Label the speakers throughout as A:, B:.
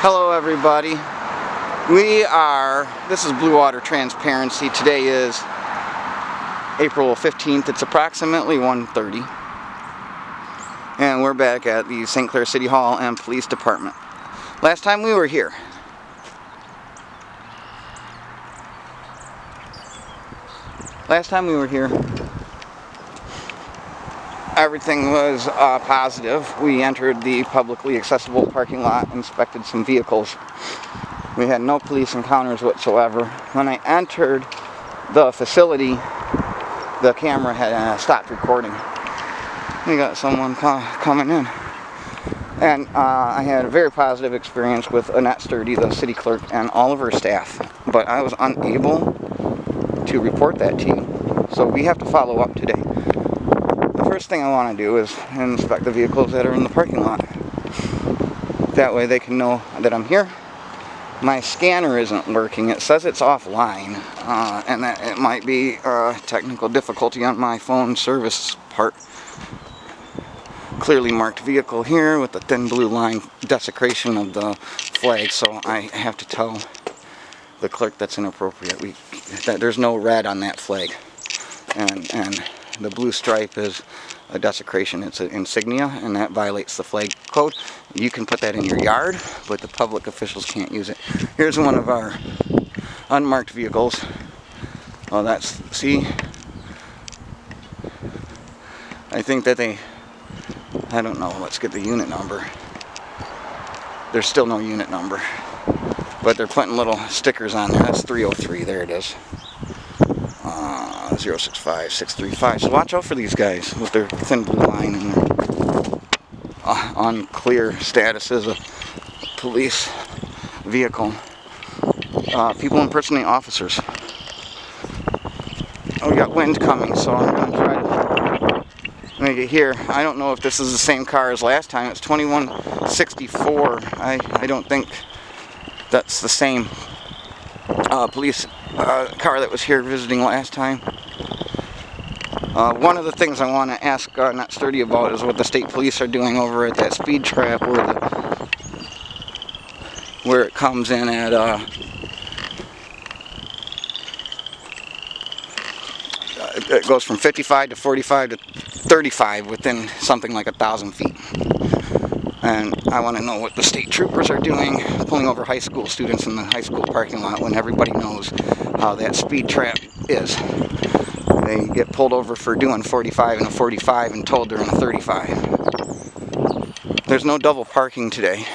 A: Hello everybody. This is Blue Water Transparency. Today is April 15th. It's approximately 1:30. And we're back at the St. Clair City Hall and Police Department. Last time we were here, everything was positive. We entered the publicly accessible parking lot, inspected some vehicles. We had no police encounters whatsoever. When I entered the facility, the camera had stopped recording. We got someone coming in. And I had a very positive experience with Annette Sturdy, the city clerk, and all of her staff. But I was unable to report that to you. So we have to follow up today. The first thing I want to do is inspect the vehicles that are in the parking lot. That way they can know that I'm here. My scanner isn't working. It says it's offline, and that it might be a technical difficulty on my phone service part. Clearly marked vehicle here with the thin blue line desecration of the flag, so I have to tell the clerk that's inappropriate. That there's no red on that flag, and the blue stripe is a desecration. It's an insignia, and that violates the flag code. You can put that in your yard, but the public officials can't use it. Here's one of our unmarked vehicles. Oh, see? I think that I don't know, let's get the unit number. There's still no unit number, but they're putting little stickers on there. That's 303, there it is. 065635. So watch out for these guys with their thin blue line and their unclear status as a police vehicle. People impersonating officers. Oh, we got wind coming, so I'm going to try to make it here. I don't know if this is the same car as last time. It's 2164. I don't think that's the same police car that was here visiting last time. One of the things I want to ask Not Sturdy about is what the state police are doing over at that speed trap where it comes in at it goes from 55 to 45 to 35 within something like 1,000 feet. And I want to know what the state troopers are doing, pulling over high school students in the high school parking lot when everybody knows how that speed trap is. They get pulled over for doing 45 and a 45 and told they're in a 35. There's no double parking today.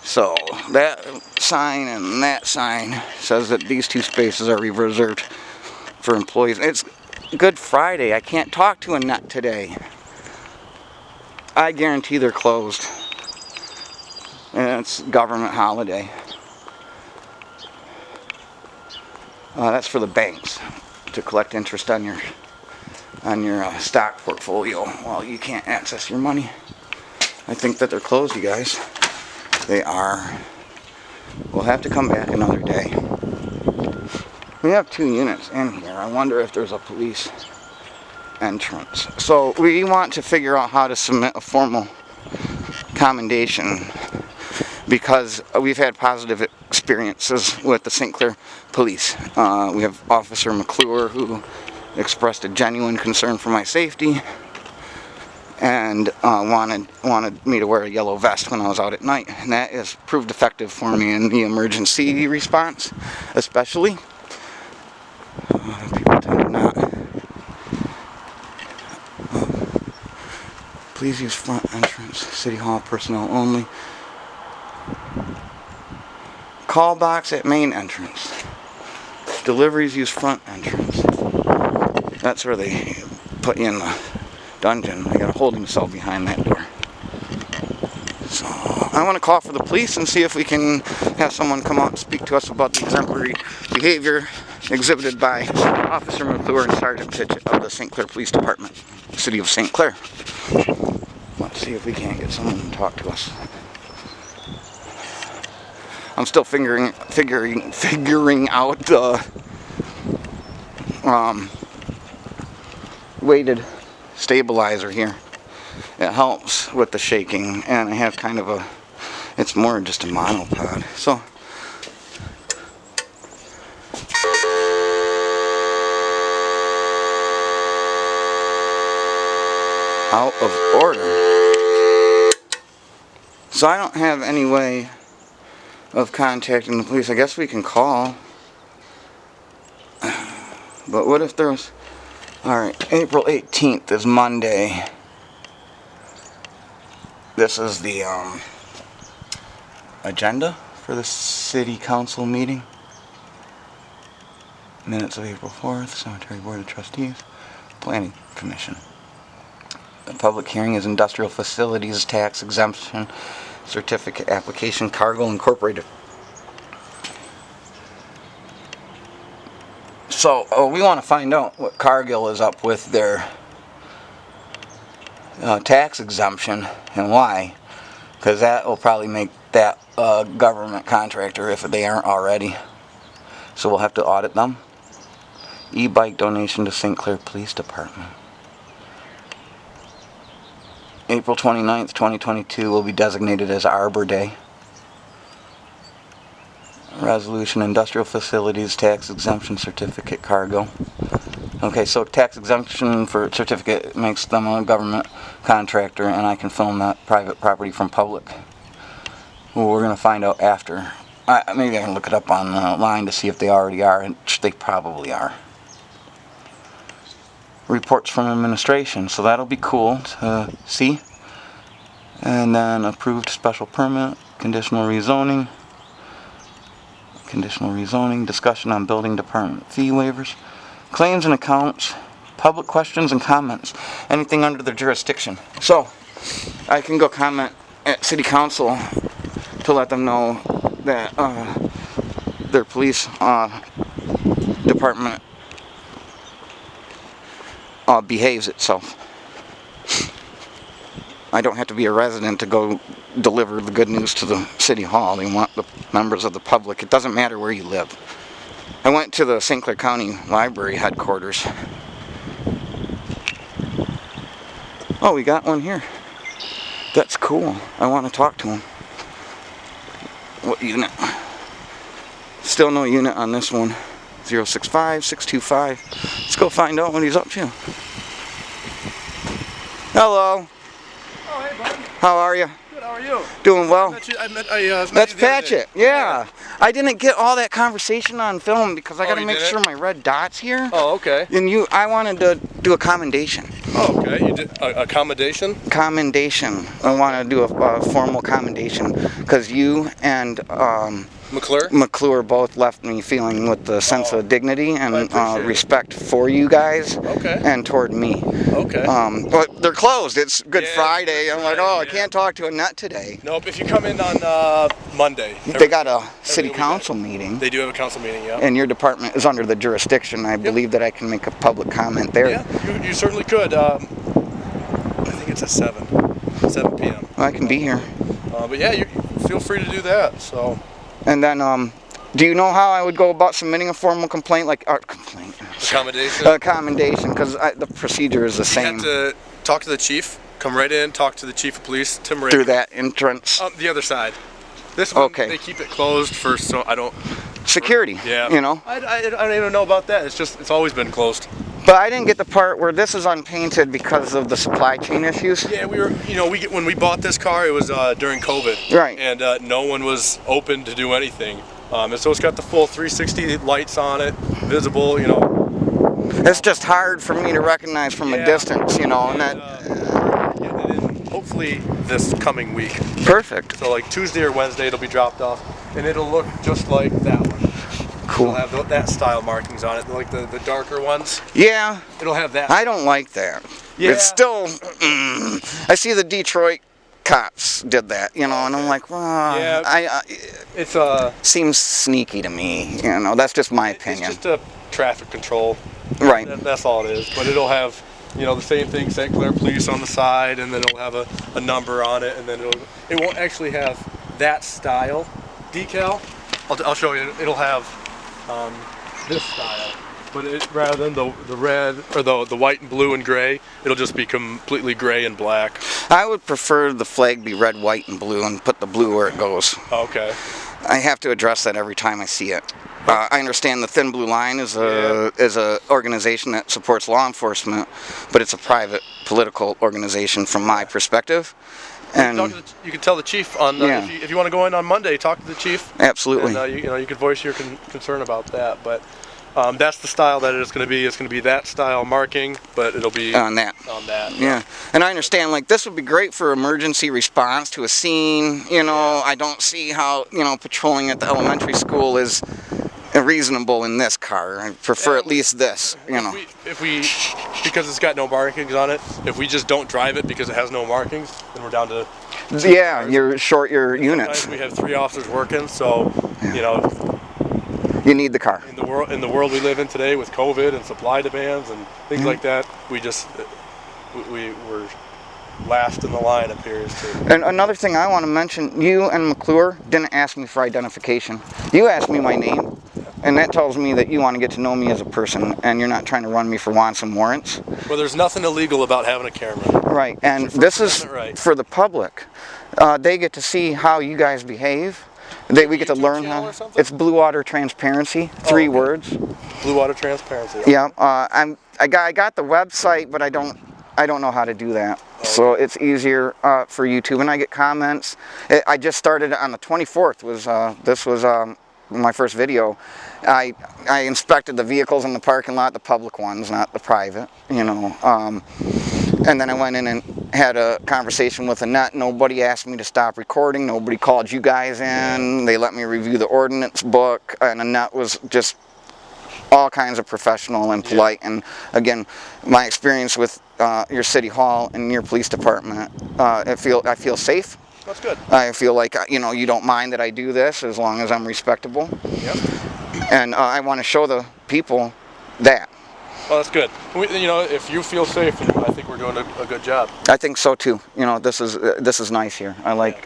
A: So that sign and that sign says that these two spaces are reserved for employees. It's Good Friday. I can't talk to Annette today. I guarantee they're closed. And it's government holiday. That's for the banks to collect interest on your stock portfolio while you can't access your money. I think that they're closed, you guys. They are. We'll have to come back another day. We have 2 units in here. I wonder if there's a police entrance. So we want to figure out how to submit a formal commendation because we've had positive experiences with the St. Clair Police. We have Officer McClure who expressed a genuine concern for my safety and wanted me to wear a yellow vest when I was out at night, and that has proved effective for me in the emergency response, especially. People tend to not. Please use front entrance. City Hall personnel only. Call box at main entrance. Deliveries use front entrance. That's where they put you in the dungeon. They got a holding cell behind that door. So I want to call for the police and see if we can have someone come out and speak to us about the exemplary behavior exhibited by Officer McClure and Sgt Patchett of the St. Clair Police Department, City of St. Clair. Let's see if we can't get someone to talk to us. I'm still figuring out the weighted stabilizer here. It helps with the shaking, and I have kind of a It's more just a monopod. So out of order. So I don't have any way of contacting the police. I guess we can call. But what if there's... Alright, April 18th is Monday. This is the agenda for the city council meeting. Minutes of April 4th, Cemetery Board of Trustees, Planning Commission. The public hearing is Industrial Facilities Tax Exemption Certificate Application, Cargill Incorporated. So we want to find out what Cargill is up with their tax exemption and why, because that will probably make that government contractor if they aren't already. So we'll have to audit them. E-bike donation to St. Clair Police Department. April 29th, 2022 will be designated as Arbor Day. Resolution, Industrial Facilities Tax Exemption Certificate, Cargo. Okay, so tax exemption for certificate makes them a government contractor, and I can film that private property from public. Well, we're going to find out after. Maybe I can look it up online to see if they already are, and they probably are. Reports from administration, so that'll be cool to see. And then approved special permit, conditional rezoning, discussion on building department fee waivers, claims and accounts, public questions and comments, anything under their jurisdiction. So I can go comment at city council to let them know that their police department behaves itself. I don't have to be a resident to go deliver the good news to the city hall. They want the members of the public. It doesn't matter where you live. I went to the St. Clair County Library headquarters. Oh, we got one here. That's cool. I want to talk to him. What unit? Still no unit on this one. 065-625. Let's go find out what he's up to. Hello.
B: Oh, hey, bud.
A: How are you?
B: Good, how are you?
A: Doing well.
B: That's
A: Patchett. Yeah. I didn't get all that conversation on film because I got to make
B: didn't?
A: sure my red dot's here.
B: Oh, okay.
A: And I wanted to do a commendation.
B: Oh, okay. You did a commendation?
A: Commendation. I want to do a formal commendation because you and McClure both left me feeling with the sense of dignity and respect for you guys and toward me.
B: Okay.
A: But they're closed. It's Good Friday. I'm like, I
B: yeah.
A: can't talk to a nut today.
B: Nope. If you come in on Monday.
A: They got a city council meeting.
B: They do have a council meeting, yeah.
A: And your department is under the jurisdiction. I believe that I can make a public comment there.
B: Yeah, you certainly could. I think it's at 7 p.m.
A: I can be here.
B: But yeah, you feel free to do that. So.
A: And then, do you know how I would go about submitting a formal complaint?
B: Accommodation?
A: Commendation, because the procedure is the same.
B: You have to talk to the chief. Come right in, talk to the chief of police, Tim Ray.
A: Through that entrance?
B: The other side. This one, they keep it closed first, so I don't...
A: Security, you know?
B: I don't even know about that. It's always been closed.
A: But I didn't get the part where this is unpainted because of the supply chain issues.
B: Yeah, when we bought this car, it was during COVID.
A: Right.
B: And no one was open to do anything. And so it's got the full 360 lights on it, visible, you know.
A: It's just hard for me to recognize from a distance, you know, and that...
B: hopefully this coming week.
A: Perfect.
B: So like Tuesday or Wednesday it'll be dropped off, and it'll look just like that one.
A: Cool.
B: It'll have that style markings on it, like the darker ones.
A: Yeah.
B: It'll have that.
A: I don't like that.
B: Yeah.
A: It's still... I see the Detroit cops did that, you know, and I'm like, well,
B: it's
A: seems sneaky to me, you know. That's just my opinion.
B: It's just a traffic control.
A: Right.
B: That's all it is. But it'll have, you know, the same thing, St. Clair Police on the side, and then it'll have a number on it, and then it won't actually have that style decal. I'll show you. It'll have this style. But rather than the red or the white and blue and gray, it'll just be completely gray and black.
A: I would prefer the flag be red, white, and blue, and put the blue where it goes.
B: Okay.
A: I have to address that every time I see it. I understand the Thin Blue Line is a organization that supports law enforcement, but it's a private political organization from my perspective. And
B: You can tell the chief on if you want to go in on Monday, talk to the chief.
A: Absolutely.
B: And, you can voice your concern about that. But that's the style that it's going to be. It's going to be that style marking, but it'll be
A: on that. Yeah. And I understand, like, this would be great for emergency response to a scene. I don't see how, patrolling at the elementary school is reasonable in this car. I prefer at least this,
B: If we because it's got no markings on it, if we just don't drive it because it has no markings, then we're down to
A: you're short your units.
B: Sometimes we have 3 officers working, so
A: you need the car.
B: In the world we live in today with COVID and supply demands and things like that, we're last in the line, appears to.
A: And another thing I want to mention, you and McClure didn't ask me for identification. You asked me my name, and that tells me that you want to get to know me as a person, and you're not trying to run me for wants and warrants.
B: Well, there's nothing illegal about having a camera.
A: Right, and this is for the public. They get to see how you guys behave. We get to learn how. It's Blue Water Transparency, 3 words.
B: Blue Water Transparency.
A: Yeah, I got the website, but I don't know how to do that. So it's easier for YouTube, and I get comments. I just started on the 24th. This was my first video. I inspected the vehicles in the parking lot, the public ones, not the private. And then I went in and had a conversation with Annette. Nobody asked me to stop recording. Nobody called you guys in. They let me review the ordinance book, and Annette was just all kinds of professional and polite. And again, my experience with your city hall and your police department, I feel safe.
B: That's good.
A: I feel like you don't mind that I do this as long as I'm respectable.
B: Yep.
A: And I want to show the people that.
B: Well, that's good. If you feel safe, I think we're doing a good job.
A: I think so too. This is nice here. I like